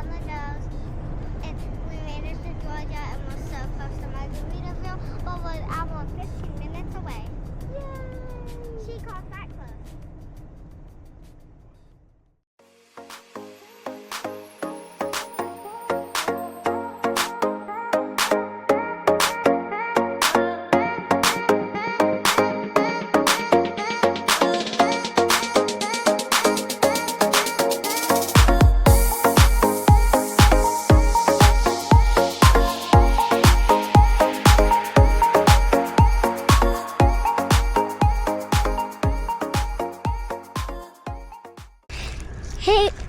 on the nose. We made it to Georgia and we're so close to Margaritaville, but we're almost 15 minutes away. Yay! She calls that close.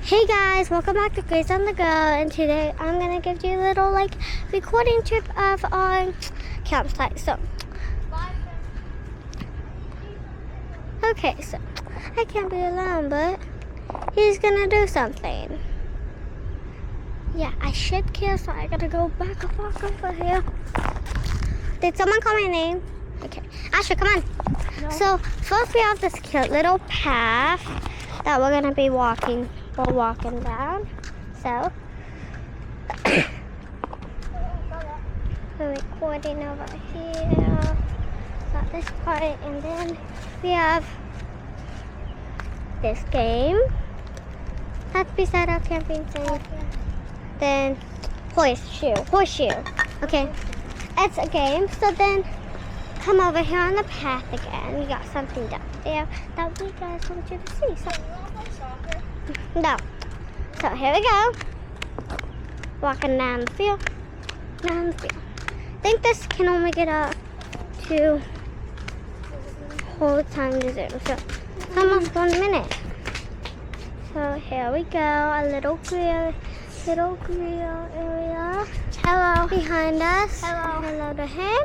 Hey guys, welcome back to Grace on the Go, and today I'm gonna give you a little recording trip of our campsite. So, okay, so I can't be alone, but he's gonna do something. Yeah, I should kill, so I gotta go back over here. Did someone call my name? Okay, Asher, come on. No. So first we have this cute little path that we're gonna be walking. We're walking down. So we're recording over here. Got this part, and then we have this game. That's beside our camping thing. Then horseshoe. Okay, it's a game. So then come over here on the path again. We got something down there that we guys want you to see. So, no. So here we go. Walking down the field. I think this can only get up to whole time to zoom. So it's almost 1 minute. So here we go. A little grill area. Hello. Behind us. Hello to him.